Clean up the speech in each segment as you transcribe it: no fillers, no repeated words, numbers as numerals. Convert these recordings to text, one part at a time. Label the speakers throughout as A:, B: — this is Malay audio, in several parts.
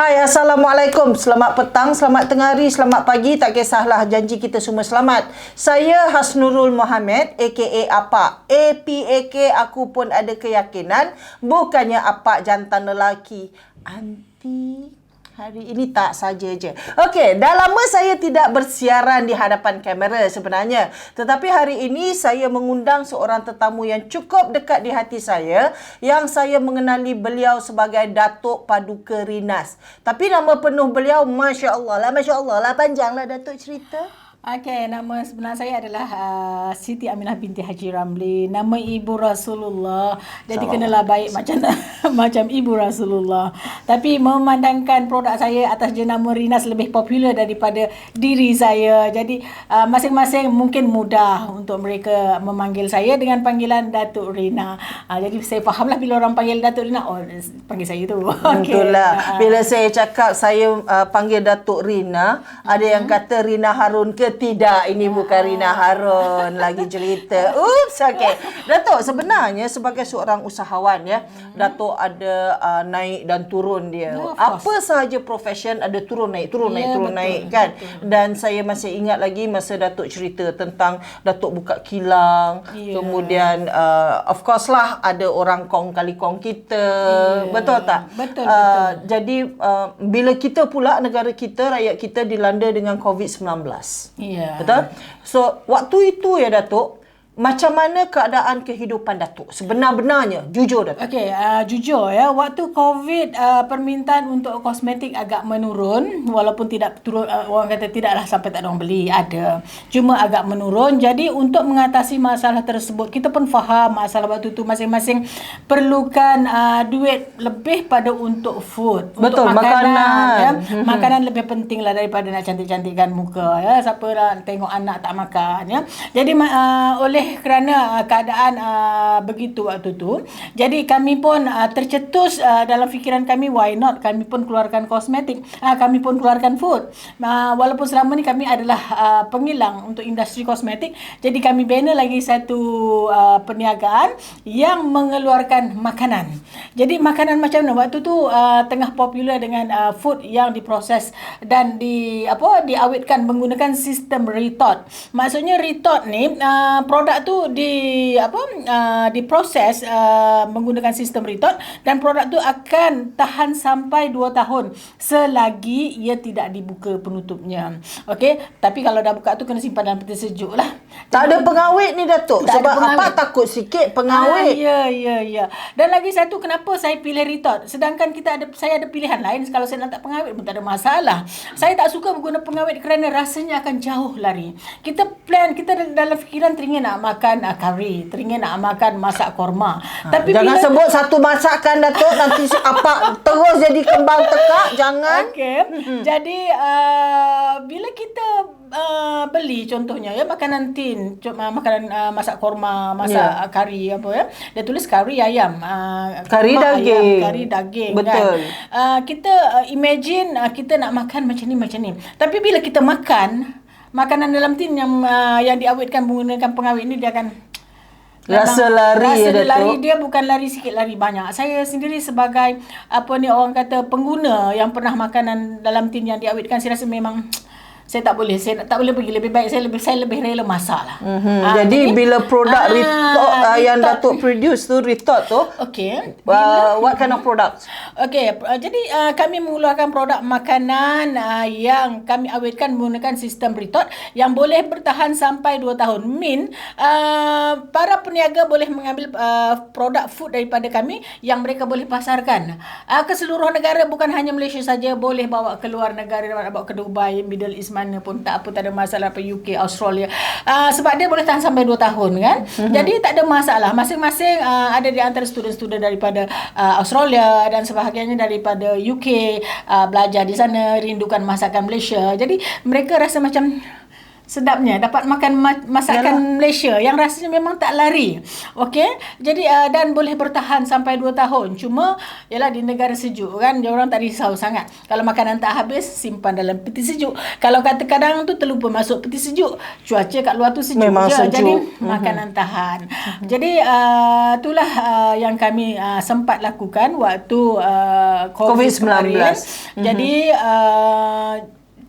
A: Hai, Assalamualaikum. Selamat petang, selamat tengah hari, selamat pagi. Tak kisahlah, janji kita semua selamat. Saya Hasnurul Mohammed, a.k.a. Apak. APAK, aku pun ada keyakinan. Bukannya Apak jantan lelaki. Anti... Hari ini tak saja je. Okey, dah lama saya tidak bersiaran di hadapan kamera sebenarnya. Tetapi hari ini saya mengundang seorang tetamu yang cukup dekat di hati saya, yang saya mengenali beliau sebagai Datuk Paduka Rinas. Tapi nama penuh beliau, Masya Allah lah, panjanglah Datuk cerita.
B: Okey, nama sebenar saya adalah Siti Aminah binti Haji Ramli. Nama Ibu Rasulullah. Jadi kenalah baik macam Ibu Rasulullah. Tapi memandangkan produk saya atas jenama Rinas lebih popular daripada diri saya. Jadi masing-masing mungkin mudah untuk mereka memanggil saya dengan panggilan Datuk Rina. Jadi saya fahamlah bila orang panggil Datuk Rina, oh panggil saya tu.
A: Okay. Itulah. Bila saya cakap saya panggil Datuk Rina, ada yang kata Rina Harun ke? Tidak, ini bukan Rina Harun. Lagi cerita. Oops, okey. Datuk, sebenarnya sebagai seorang usahawan ya, Datuk ada naik dan turun dia. Apa sahaja profession ada turun naik kan. Betul. Dan saya masih ingat lagi masa Datuk cerita tentang Datuk buka kilang. Kemudian of course lah ada orang kong kali kong kita. Betul tak?
B: Betul.
A: Jadi bila kita pula negara kita, rakyat kita dilanda dengan COVID-19. Betul? So, waktu itu ya Datuk, macam mana keadaan kehidupan Datuk? Sebenar-benarnya, jujur Datuk.
B: Okey, jujur ya, waktu COVID permintaan untuk kosmetik agak menurun, walaupun tidak turun, orang kata tidaklah sampai tak ada orang beli, ada. Cuma agak menurun. Jadi untuk mengatasi masalah tersebut, kita pun faham masalah waktu itu masing-masing perlukan duit lebih pada untuk food,
A: betul,
B: untuk makanan. Ya.
A: Makanan
B: lebih penting lah daripada nak cantik-cantikkan muka ya. Siapa nak tengok anak tak makan ya. Jadi oleh kerana keadaan begitu waktu tu, jadi kami pun tercetus dalam fikiran kami, why not kami pun keluarkan kosmetik, kami pun keluarkan food. Walaupun selama ni kami adalah pengilang untuk industri kosmetik, jadi kami bina lagi satu perniagaan yang mengeluarkan makanan. Jadi makanan macam mana waktu tu tengah popular dengan food yang diproses dan diawetkan menggunakan sistem retort. Maksudnya retort ni produk tu diproses menggunakan sistem retort, dan produk tu akan tahan sampai 2 tahun selagi ia tidak dibuka penutupnya. Okey, tapi kalau dah buka tu kena simpan dalam peti sejuk lah.
A: Tak ada pengawet ni Datuk. Sebab apa takut sikit pengawet.
B: Ya. Dan lagi satu, kenapa saya pilih retort sedangkan saya ada pilihan lain. Kalau saya nak tak pengawet pun tak ada masalah. Saya tak suka guna pengawet kerana rasanya akan jauh lari. Kita dalam fikiran teringin nak makan kari, teringin nak makan masak korma. Tapi
A: jangan sebut satu masakan Datuk, nanti apa terus jadi kembang tekak, jangan.
B: Okey. Jadi bila kita beli contohnya ya makanan tin, makanan masak korma, masak kari apa ya, dia tulis kari ayam,
A: kari daging,
B: kari daging.
A: Betul.
B: Kan? Kita imagine kita nak makan macam ni. Tapi bila kita makan makanan dalam tin yang diawetkan menggunakan pengawet ni, dia akan
A: rasa lari
B: dia bukan lari sikit, lari banyak. Saya sendiri sebagai orang kata pengguna yang pernah makanan dalam tin yang diawetkan, saya rasa memang saya tak boleh pergi. Lebih baik saya lebih rela masak lah.
A: Jadi bila produk retort yang Datuk produce tu, retort tu, what kind of products?
B: Okey, jadi kami mengeluarkan produk makanan yang kami awetkan menggunakan sistem retort yang boleh bertahan sampai 2 tahun. Para peniaga boleh mengambil produk food daripada kami yang mereka boleh pasarkan ke seluruh negara, bukan hanya Malaysia saja, boleh bawa ke luar negara, bawa ke Dubai, Middle East, mana pun tak ada masalah, UK, Australia, sebab dia boleh tahan sampai 2 tahun kan. Jadi tak ada masalah. Masing-masing ada di antara student-student daripada Australia dan sebahagiannya daripada UK, belajar di sana, rindukan masakan Malaysia. Jadi mereka rasa macam sedapnya dapat makan masakan Malaysia yang rasanya memang tak lari. Okey. Jadi dan boleh bertahan sampai 2 tahun. Cuma ialah di negara sejuk kan, dia orang tak risau sangat. Kalau makanan tak habis, simpan dalam peti sejuk. Kalau kata kadang tu terlupa masuk peti sejuk, cuaca kat luar tu sejuk
A: Memang
B: je.
A: sejuk.
B: Jadi makanan tahan. Jadi itulah yang kami sempat lakukan waktu COVID kemarin. Jadi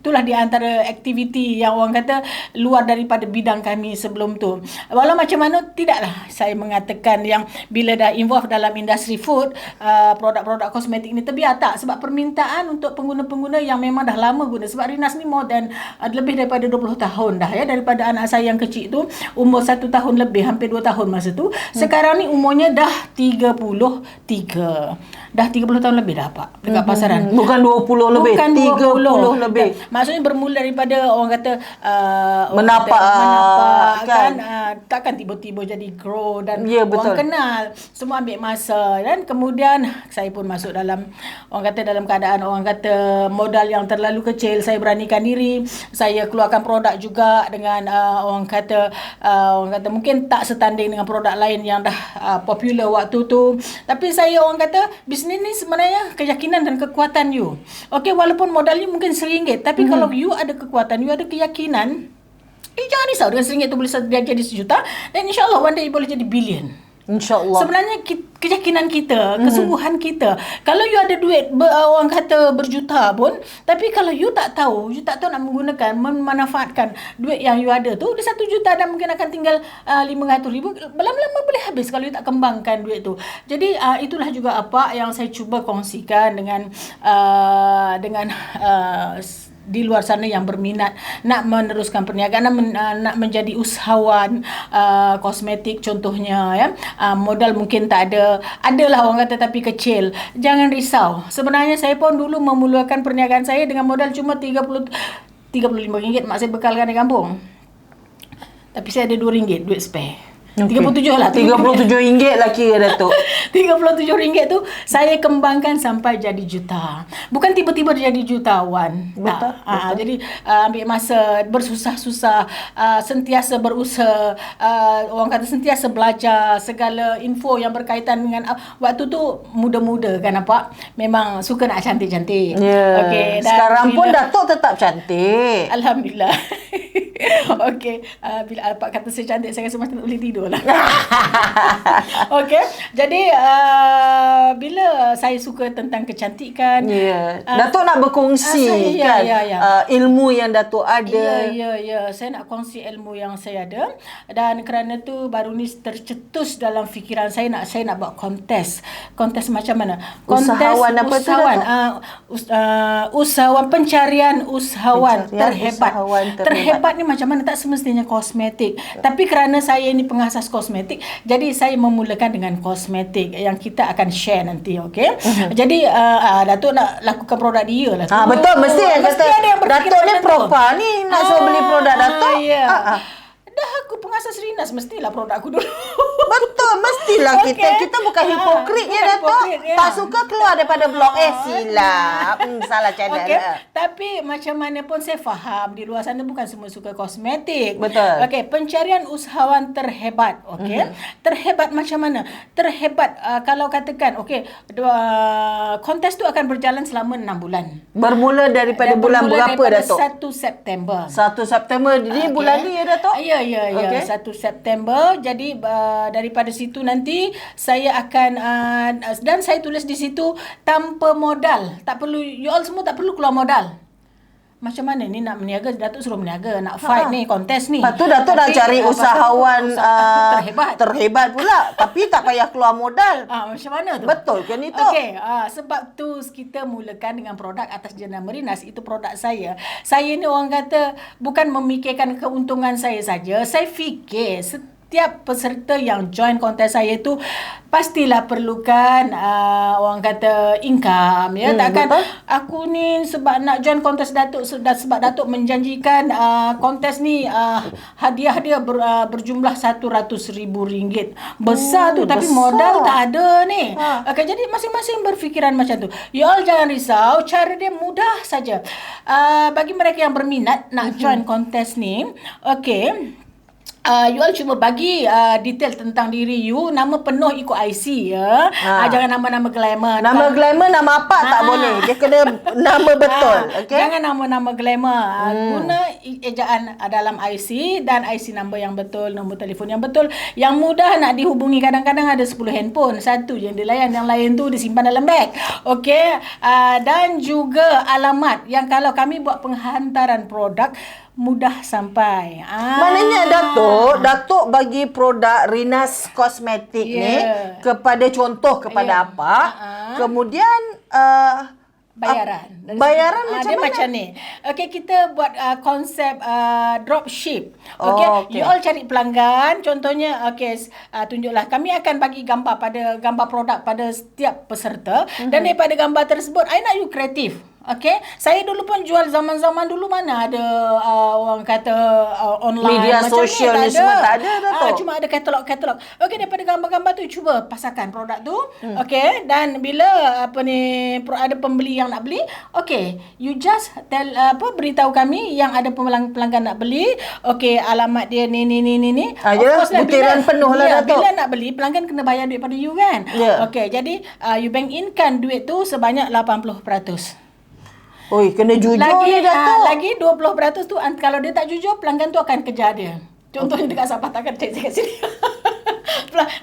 B: itulah di antara aktiviti yang orang kata luar daripada bidang kami sebelum tu. Walau macam mana, tidaklah saya mengatakan yang bila dah involve dalam industri food, produk-produk kosmetik ni terbiar, tak. Sebab permintaan untuk pengguna-pengguna yang memang dah lama guna. Sebab Rinas ni more than lebih daripada 20 tahun dah ya. Daripada anak saya yang kecil tu umur 1 tahun lebih, hampir 2 tahun masa tu. Sekarang ni umurnya dah 33. Dah 30 tahun lebih dah Pak dekat pasaran.
A: Bukan 20 lebih,
B: Bukan
A: 30 lebih.
B: Maksudnya bermula daripada orang kata
A: Menapak
B: kan, takkan tiba-tiba jadi grow dan orang kenal. Semua ambil masa kan. Kemudian saya pun masuk dalam orang kata dalam keadaan orang kata modal yang terlalu kecil, saya beranikan diri. Saya keluarkan produk juga dengan orang kata mungkin tak setanding dengan produk lain yang dah popular waktu tu. Tapi saya orang kata bisnes ni sebenarnya keyakinan dan kekuatan you. Okey, walaupun modalnya mungkin RM1, tapi kalau you ada kekuatan, you ada keyakinan, jangan risau dengan RM1 tu boleh jadi RM1 dan insyaAllah one day you boleh jadi bilion.
A: InsyaAllah.
B: Sebenarnya keyakinan kita, kesungguhan kita. Kalau you ada duit orang kata berjuta pun, tapi kalau you tak tahu nak menggunakan, memanfaatkan duit yang you ada tu, di 1 juta dan mungkin akan tinggal 500,000, lama-lama boleh habis kalau you tak kembangkan duit tu. Jadi itulah juga apa yang saya cuba kongsikan dengan di luar sana yang berminat nak meneruskan perniagaan, nak menjadi usahawan kosmetik contohnya ya. Modal mungkin tak adalah orang kata tapi kecil. Jangan risau. Sebenarnya saya pun dulu memulakan perniagaan saya dengan modal cuma RM35 mak saya bekalkan di kampung. Tapi saya ada RM2 duit spare. 37 lah.
A: RM37 lah kira Datuk.
B: RM37 tu saya kembangkan sampai jadi juta. Bukan tiba-tiba jadi jutawan.
A: Betul.
B: Jadi ambil masa, bersusah-susah, sentiasa berusaha, orang kata sentiasa belajar segala info yang berkaitan dengan waktu tu muda-muda kan nampak. Memang suka nak cantik-cantik.
A: Yeah.
B: Okay,
A: sekarang pun Datuk tetap cantik.
B: Alhamdulillah. Okey, bila Pak kata saya cantik, saya rasa macam tak boleh tidur lah. Okey, jadi bila saya suka tentang kecantikan,
A: Datuk nak berkongsi kan ilmu yang Datuk ada.
B: Ya, saya nak kongsi ilmu yang saya ada, dan kerana tu baru ni tercetus dalam fikiran saya nak buat kontes macam mana?
A: Usahawan apa tu?
B: Usahawan pencarian usahawan terhebat. Terhebat ni macam mana? Tak semestinya kosmetik. Tapi kerana saya ini pengasas kosmetik, jadi saya memulakan dengan kosmetik yang kita akan share nanti, okey? Jadi Datuk nak lakukan produk dia lah.
A: Betul, mesti kata
B: ada yang
A: Datuk ni propa ni nak suruh beli produk Datuk.
B: Dah aku pengasas Rinas, mestilah produk aku dulu.
A: Betul, mestilah kita bukan hipokrit ya Datuk. Tak suka keluar daripada blog silap. Salah channel.
B: Tapi macam mana pun saya faham di luar sana bukan semua suka kosmetik.
A: Betul.
B: Pencarian usahawan terhebat. Terhebat macam mana? Terhebat kalau katakan kontes tu akan berjalan selama 6 bulan. Bermula
A: daripada bulan berapa Datuk?
B: 1 September.
A: 1 September ni bulan ni ya Datuk?
B: Ya. 1 September. Jadi daripada situ nanti saya akan dan saya tulis di situ tanpa modal. Tak perlu, you all semua tak perlu keluar modal. Macam mana ni nak berniaga? Datuk suruh berniaga, nak fight ni, kontes ni.
A: Lepas tu Datuk nak cari usahawan terhebat pula. Tapi tak payah keluar modal.
B: Macam mana tu?
A: Betul ke ni tu?
B: Okey, sebab tu kita mulakan dengan produk atas jenama Rinas. Itu produk saya. Saya ni orang kata bukan memikirkan keuntungan saya saja. Saya fikir setiap peserta yang join kontes saya tu pastilah perlukan orang kata income ya. Takkan
A: betul.
B: aku ni sebab nak join kontes Datuk, sebab Datuk menjanjikan kontes ni hadiah dia berjumlah RM100,000. Besar tu tapi
A: besar.
B: modal tak ada ni. Okay, jadi masing-masing berfikiran macam tu. You all jangan risau, cara dia mudah saja. Bagi mereka yang berminat nak join kontes ni, okay, you all cuba bagi detail tentang diri you, nama penuh ikut IC ya. Jangan nama-nama glamour.
A: Nama glamour, nama apa tak boleh. Dia kena nama betul. Okay?
B: Jangan nama-nama glamour. Guna ejaan dalam IC dan IC number yang betul, nombor telefon yang betul. Yang mudah nak dihubungi, kadang-kadang ada 10 handphone. Satu je yang dilayan, yang lain tu disimpan dalam beg. Okey. Dan juga alamat yang kalau kami buat penghantaran produk mudah sampai.
A: Maknanya Datuk bagi produk Rinas Kosmetik ni kepada kepada apa? Kemudian
B: bayaran.
A: Bayaran macam
B: dia
A: mana?
B: macam ni. Okey, kita buat konsep drop ship. Okey,
A: okay.
B: you all cari pelanggan. Contohnya tunjuklah, kami akan bagi gambar produk pada setiap peserta dan daripada gambar tersebut I nak you kreatif. Okey, saya dulu pun jual zaman-zaman dulu mana ada orang kata online
A: media
B: macam
A: sosial
B: ni
A: ni semua tak ada Datuk.
B: Cuma ada katalog. Okey, daripada gambar-gambar tu cuba pasarkan produk tu. Okey, dan bila ada pembeli yang nak beli, okey, you just beritahu kami yang ada pelanggan nak beli. Okey, alamat dia ni.
A: Jelas, butiran penuh lah Datuk.
B: Bila nak beli, pelanggan kena bayar duit pada you kan. Okey, jadi you bank in-kan duit tu sebanyak 80%.
A: Oi, kena jujur ni Datuk.
B: Lagi 20% tu kalau dia tak jujur, pelanggan tu akan kejar dia. Contohnya dekat Sabah takkan cek kat sini.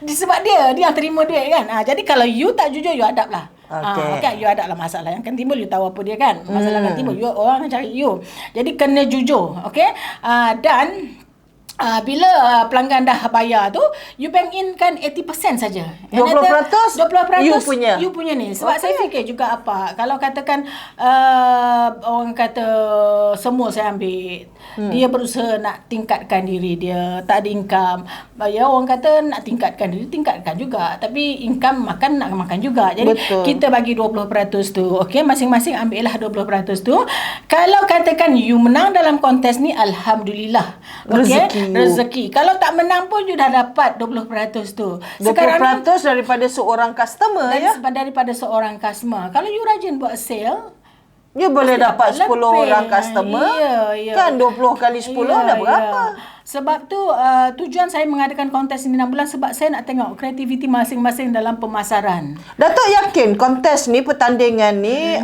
B: Sebab dia yang terima duit kan. Jadi kalau you tak jujur, you adab lah. Okay, you adab lah masalah yang akan timbul, you tahu apa dia kan. Masalah akan timbul, orang akan cari you. Jadi kena jujur, okay. Dan bila pelanggan dah bayar tu, you bank in kan 80% saja.
A: 20%
B: you punya ni. Sebab saya fikir juga kalau katakan orang kata semua saya ambil, dia berusaha nak tingkatkan diri dia, tak ada income. Ya, orang kata nak tingkatkan diri, tingkatkan juga. Tapi income nak makan juga. Jadi kita bagi 20% tu. Okey, masing-masing ambil lah 20% tu. Kalau katakan you menang dalam kontes ni, alhamdulillah. Okey, rezeki. Kalau tak menang pun you dah dapat 20% tu.
A: 20% daripada seorang customer
B: daripada seorang customer. Kalau you rajin buat sale,
A: you boleh dapat 10 orang customer. Kan 20 kali 10 dah berapa?
B: Sebab tu tujuan saya mengadakan kontes ini 6 bulan sebab saya nak tengok kreativiti masing-masing dalam pemasaran.
A: Datuk yakin kontes ni, pertandingan ni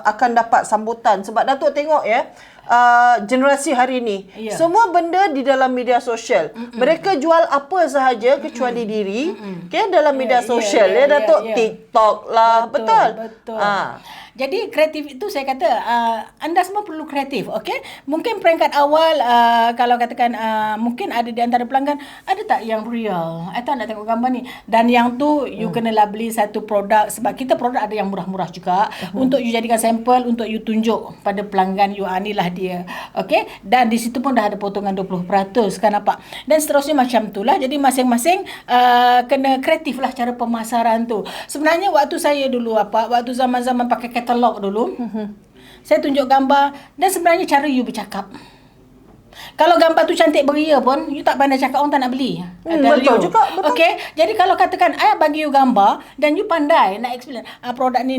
A: akan dapat sambutan sebab Datuk tengok ya, generasi hari ni semua benda di dalam media sosial. Mereka jual apa sahaja kecuali diri dalam media sosial Datuk. TikTok lah, betul.
B: Jadi kreatif itu saya kata anda semua perlu kreatif, okey? Mungkin peringkat awal kalau katakan mungkin ada di antara pelanggan ada tak yang real? Atau nak tengok gambar ni. Dan yang tu you kenalah beli satu produk sebab kita produk ada yang murah-murah juga untuk you jadikan sampel untuk you tunjuk pada pelanggan you, inilah dia. Okey? Dan di situ pun dah ada potongan 20%, kan nampak? Dan seterusnya macam itulah. Jadi masing-masing kena kreatif lah cara pemasaran tu. Sebenarnya waktu saya dulu waktu zaman-zaman pakai katalog dulu, saya tunjuk gambar dan sebenarnya cara you bercakap. Kalau gambar tu cantik beria pun, you tak pandai cakap, orang tak nak beli.
A: Betul juga, betul.
B: Okey, jadi kalau katakan I bagi you gambar dan you pandai nak explain produk ni,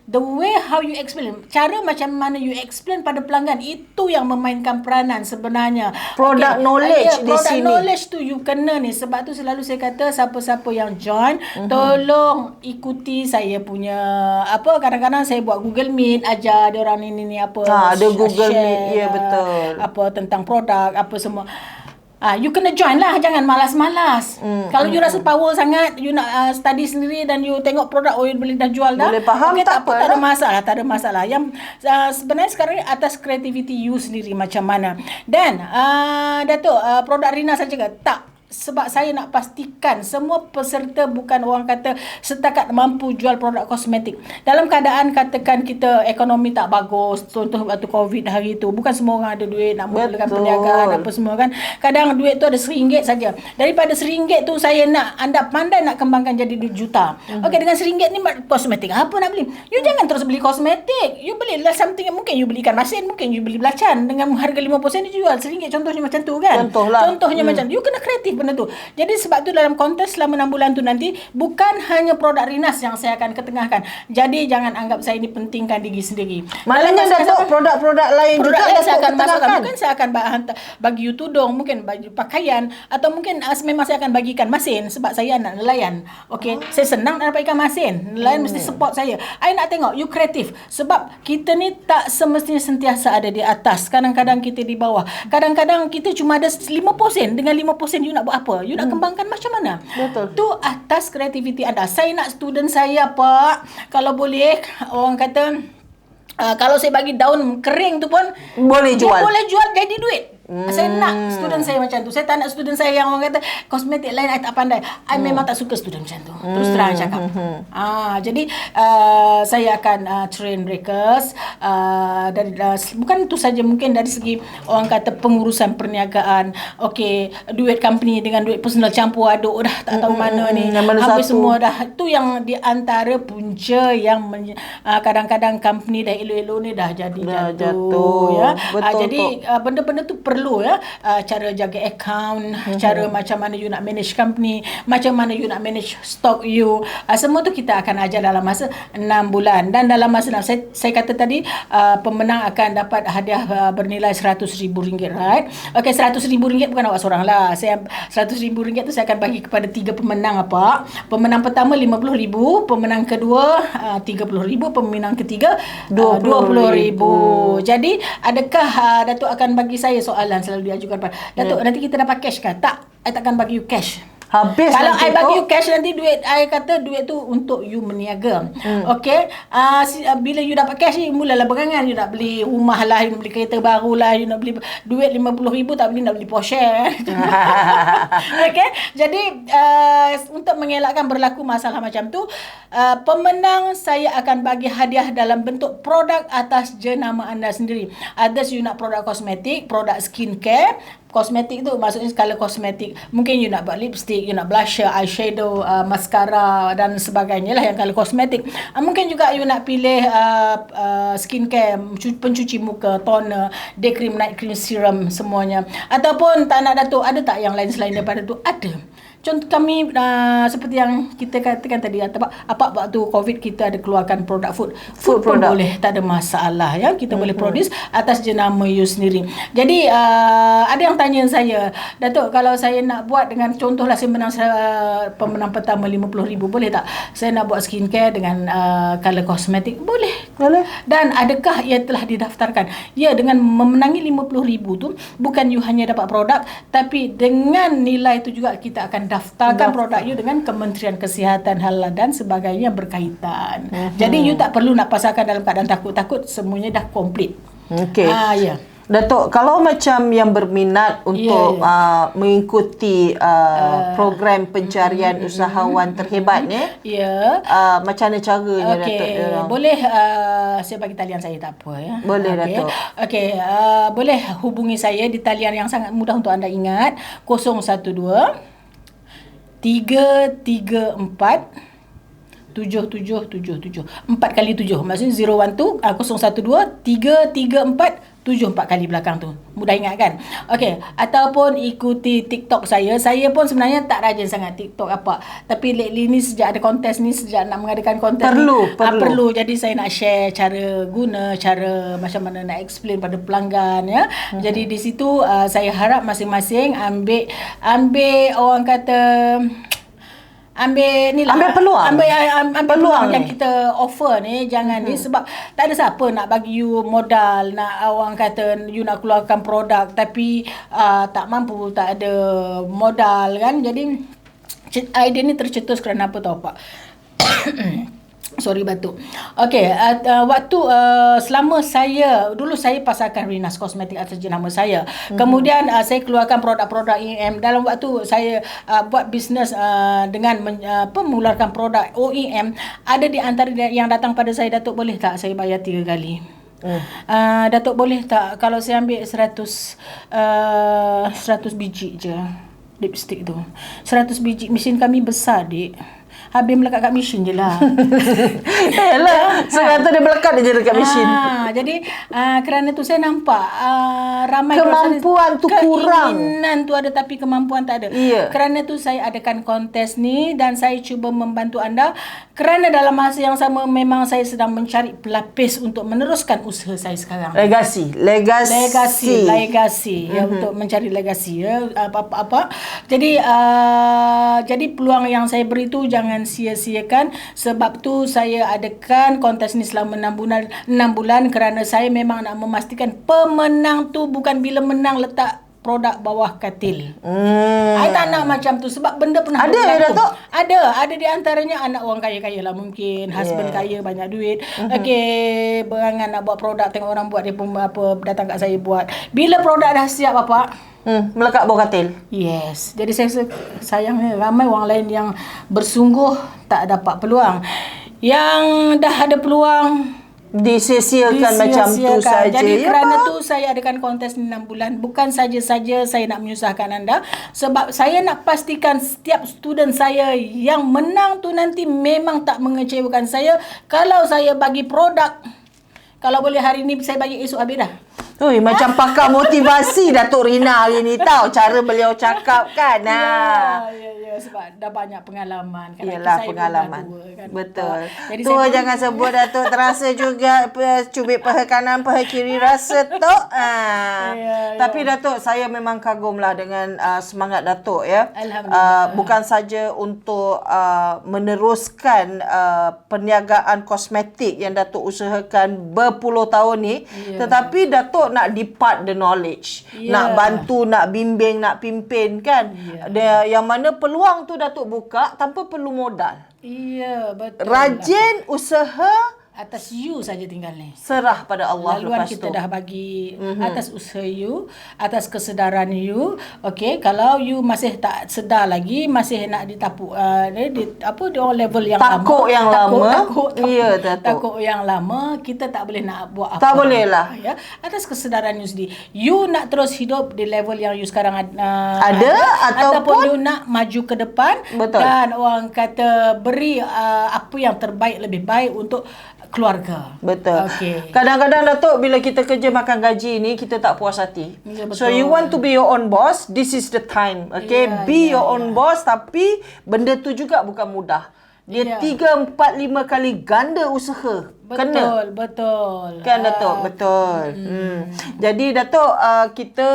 B: the way how you explain, cara macam mana you explain pada pelanggan, itu yang memainkan peranan sebenarnya.
A: Product knowledge di
B: product
A: sini.
B: Knowledge tu you kena ni. Sebab tu selalu saya kata siapa-siapa yang join, tolong ikuti saya punya kadang-kadang saya buat Google Meet, ajar dia orang ni apa.
A: Ada Google Meet, ya betul.
B: Tentang produk apa semua. You kena join lah, jangan malas-malas. Kalau you rasa power sangat, you nak study sendiri dan you tengok produk, you boleh dah jual dah.
A: Boleh faham, tak apa.
B: Tak ada masalah. Yang sebenarnya sekarang ni atas kreativiti you sendiri macam mana. Dan Datuk, produk Rina saja ke? Tak. sebab saya nak pastikan semua peserta bukan orang kata setakat mampu jual produk kosmetik. Dalam keadaan katakan kita ekonomi tak bagus, contoh waktu COVID hari tu, bukan semua orang ada duit nak mulakan perniagaan apa semua kan. Kadang duit tu ada RM1 saja. Daripada RM1 tu saya nak anda pandai nak kembangkan jadi duit juta. Okey, dengan RM1 ni kosmetik apa nak beli? You jangan terus beli kosmetik. You belilah something yang mungkin you beli ikan masin, mungkin you beli belacan dengan harga 50 sen dia jual RM1 contohnya macam tu kan. Contohnya macam tu. You kena kreatif benda tu. Jadi sebab tu dalam kontes selama 6 bulan tu nanti bukan hanya produk Rinas yang saya akan ketengahkan. Jadi jangan anggap saya ini pentingkan diri sendiri.
A: Maknanya Datuk produk-produk lain
B: produk
A: juga
B: lain saya akan masukkan.
A: ketengahkan.
B: Mungkin saya akan bagi you tudung, mungkin baju pakaian, atau mungkin memang saya akan bagi ikan masin sebab saya anak nelayan. Okey, saya senang nak dapat ikan masin. Nelayan mesti support saya. I nak tengok you kreatif sebab kita ni tak semestinya sentiasa ada di atas. Kadang-kadang kita di bawah. Kadang-kadang kita cuma ada 50 sen. Dengan 50 sen you nak buat apa? You nak kembangkan macam mana?
A: Betul.
B: Tu atas kreativiti anda. Saya nak student saya, Pak, kalau boleh, orang kata kalau saya bagi daun kering tu pun
A: Boleh
B: dia
A: jual.
B: boleh jual jadi duit. Saya nak student saya macam tu. Saya tak nak student saya yang orang kata kosmetik lain I tak pandai. I memang tak suka student macam tu. Terus terang cakap. Jadi saya akan train mereka dari bukan itu saja, mungkin dari segi orang kata pengurusan perniagaan. Okey, duit company dengan duit personal campur aduk dah tak tahu mana ni. Habis semua dah. Tu yang di antara punca yang kadang-kadang company dah elok-elok ni dah jadi jatuh ya.
A: Betul,
B: Jadi benda-benda tu perlu ya, cara jaga account, cara macam mana you nak manage company, macam mana you nak manage stock you, semua tu kita akan ajar dalam masa 6 bulan. Dan dalam masa 6, saya kata tadi pemenang akan dapat hadiah bernilai RM100,000, right? Okey, RM100,000 bukan awak seorang lah. RM100,000 tu saya akan bagi kepada 3 pemenang apa. Pemenang pertama RM50,000, pemenang kedua RM30,000, pemenang ketiga RM20,000. Jadi adakah Datuk akan bagi saya soalan selalu diajukan pada Datuk, nanti kita dapat cash kan? Tak, I takkan bagi you cash.
A: Habis
B: kalau
A: nanti
B: I bagi
A: tu.
B: you cash, nanti duit I kata duit tu untuk you meniaga. Okey, bila you dapat cash ni mulalah berangan. You nak beli rumah lah, you nak beli kereta baru lah, you nak beli duit RM50,000 tak beli, nak beli Porsche. Okey, jadi untuk mengelakkan berlaku masalah macam tu, pemenang saya akan bagi hadiah dalam bentuk produk atas jenama anda sendiri. Ada you nak produk kosmetik, produk skincare. Kosmetik tu maksudnya skala kosmetik. Mungkin you nak buat lipstick, you nak blusher, eyeshadow, mascara dan sebagainya lah yang kalau kosmetik. Mungkin juga you nak pilih skincare, pencuci muka, toner, day cream, night cream, serum, semuanya. Ataupun tak nak Datuk, ada tak yang lain selain daripada tu? Ada. Contoh kami seperti yang kita katakan tadi, apa waktu COVID kita ada keluarkan produk food pun
A: product.
B: boleh, tak ada masalah ya, kita boleh produce atas jenama you sendiri. Jadi ada yang tanya saya, Datuk, kalau saya nak buat dengan contohlah saya menang pemenang pertama RM50,000, boleh tak saya nak buat skincare dengan color kosmetik? Boleh. Dan adakah ia telah didaftarkan? Ya, dengan memenangi RM50,000 tu bukan you hanya dapat produk, tapi dengan nilai tu juga kita akan daftarkan produk you dengan Kementerian Kesihatan, Halal dan sebagainya berkaitan. Jadi you tak perlu nak pasarkan dalam keadaan takut-takut, semuanya dah komplit.
A: Okey.
B: Ya.
A: Datuk, kalau macam yang berminat untuk mengikuti program pencarian usahawan terhebat ni, macam mana caranya, Datuk?
B: Boleh saya bagi talian saya, tak apa ya.
A: Boleh, Datuk.
B: Okey, boleh hubungi saya di talian yang sangat mudah untuk anda ingat, 012 334 7777. 4 kali 7. Maksudnya 012 334 7 4 kali belakang tu. Mudah ingat kan? Okey, ataupun ikuti TikTok saya. Saya pun sebenarnya tak rajin sangat TikTok apa. Tapi lately ni sejak ada kontes ni, sejak nak mengadakan kontes perlu. Jadi saya nak share cara guna, cara macam mana nak explain pada pelanggan ya. Jadi di situ saya harap masing-masing ambil orang kata ambil peluang yang kita offer ni. Jangan ni, sebab tak ada siapa nak bagi you modal, nak orang kata you nak keluarkan produk tapi tak mampu, tak ada modal kan. Jadi idea ni tercetus kerana apa tahu Pak? Sorry batuk. Okey, waktu selama dulu saya pasarkan Rinas Cosmetic atas jenama saya. Kemudian saya keluarkan produk-produk OEM. Dalam waktu saya buat bisnes dengan mengeluarkan produk OEM, ada di antara yang datang pada saya, Datuk boleh tak saya bayar 3 kali? Datuk boleh tak kalau saya ambil 100 biji je lipstick tu. 100 biji, mesin kami besar, Dik. Habis melekat kat mesin je lah.
A: Yalah, sebab tu dia melekat je dekat mesin.
B: Jadi kerana tu saya nampak ramai
A: kemampuan tu kurang.
B: Keinginan tu ada tapi kemampuan tak ada.
A: Ya.
B: Kerana tu saya adakan kontes ni dan saya cuba membantu anda. Kerana dalam masa yang sama memang saya sedang mencari pelapis untuk meneruskan usaha saya sekarang.
A: Legasi.
B: Ya, untuk mencari legasi ya, apa-apa. Jadi peluang yang saya beri tu jangan sia-siakan. Sebab tu saya adakan kontes ni selama 6 bulan kerana saya memang nak memastikan pemenang tu bukan bila menang letak produk bawah katil. I tak nak macam tu sebab benda pernah
A: ada ya, Datuk?
B: Ada di antaranya anak orang kaya-kaya lah mungkin, husband kaya banyak duit. Okey, berangan nak buat produk, tengok orang buat dia pun datang kat saya buat. Bila produk dah siap bapak,
A: melekat bawah katil.
B: Yes. Jadi saya sayangnya ramai orang lain yang bersungguh tak dapat peluang. Yang dah ada peluang
A: Disia-siakan macam tu saja.
B: Jadi kerana tu saya adakan kontes 6 bulan. Bukan saja-saja saya nak menyusahkan anda, sebab saya nak pastikan setiap student saya yang menang tu nanti memang tak mengecewakan saya. Kalau saya bagi produk, kalau boleh hari ni saya bagi esok habis dah.
A: Macam pakar motivasi Datuk Rina hari ni tahu cara beliau cakap kan.
B: Ya, sebab dah banyak pengalaman.
A: Yalah, pengalaman.
B: Kan?
A: Betul.
B: Jadi
A: tu jangan sebut Datuk, terasa juga cubit paha kanan paha kiri rasa tok. Tapi Datuk, saya memang kagumlah dengan semangat Datuk ya.
B: Alhamdulillah.
A: Bukan saja untuk meneruskan perniagaan kosmetik yang Datuk usahakan berpuluh tahun ni, tetapi Datuk nak depart the knowledge, nak bantu, nak bimbing, nak pimpin kan. Yang mana peluang tu Datuk buka tanpa perlu modal.
B: Ya, betul.
A: Rajin usaha,
B: atas you saja tinggal ni.
A: serah pada Allah.
B: Laluan
A: lepas
B: kita
A: tu
B: dah bagi atas usaha you, atas kesedaran you. Okey, kalau you masih tak sedar lagi, masih nak ditapuk di level yang
A: takut
B: lama,
A: yang lama. Ya,
B: takut yang lama, kita tak boleh nak buat apa.
A: Tak boleh lah.
B: Ya, atas kesedaran you sendiri. You nak terus hidup di level yang you sekarang
A: ada
B: ataupun you nak maju ke depan.
A: Betul.
B: Dan orang kata beri apa yang terbaik, lebih baik untuk keluarga.
A: Betul.
B: Okay.
A: Kadang-kadang Datuk, bila kita kerja makan gaji ni, kita tak puas hati.
B: Ya, betul.
A: So you want to be your own boss, this is the time. Okay, be your own boss, tapi benda tu juga bukan mudah. Dia 3, 4, 5 kali ganda usaha.
B: Betul.
A: Kan Datuk? Betul. Jadi Datuk, kita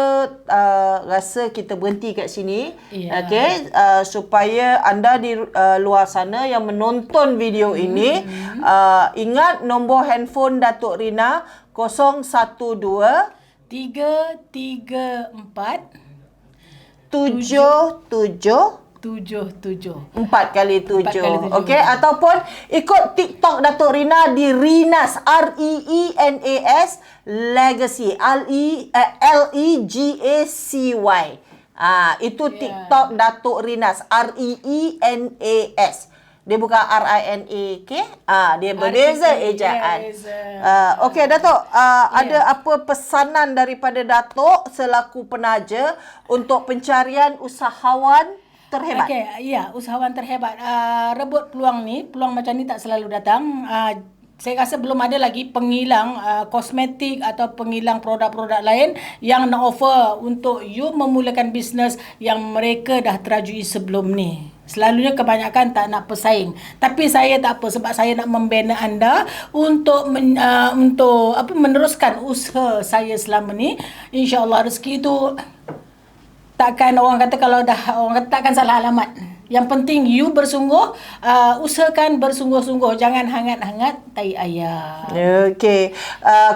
A: rasa kita berhenti kat sini. Okey, supaya anda di luar sana yang menonton video ini, ingat nombor handphone Datuk Rina 012
B: 334
A: 77
B: 77.
A: 4 kali 7. Okey, ataupun ikut TikTok Datuk Rina di Rinas, REENAS Legacy, LEGACY. Itu TikTok Datuk Rinas, REENAS. Dia bukan RINAK. Dia berbeza ejaan. Okey Datuk, ada apa pesanan daripada Datuk selaku penaja untuk pencarian usahawan terhebat?
B: Okey, usahawan terhebat. Rebut peluang ni, peluang macam ni tak selalu datang. Saya rasa belum ada lagi pengilang kosmetik atau pengilang produk-produk lain yang nak offer untuk you memulakan bisnes yang mereka dah terajui sebelum ni. Selalunya kebanyakan tak nak pesaing. Tapi saya tak apa, sebab saya nak membina anda untuk meneruskan usaha saya selama ni. InsyaAllah rezeki tu takkan orang kata, kalau dah orang kata takkan salah alamat. Yang penting you bersungguh, usahakan bersungguh-sungguh, jangan hangat-hangat tai ayam.
A: Okey.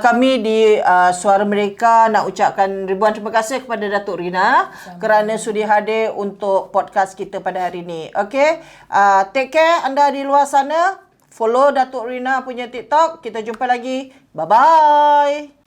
A: Kami di Suara Mereka nak ucapkan ribuan terima kasih kepada Datuk Rina kerana sudi hadir untuk podcast kita pada hari ini. Okey. Take care anda di luar sana. Follow Datuk Rina punya TikTok. Kita jumpa lagi. Bye-bye.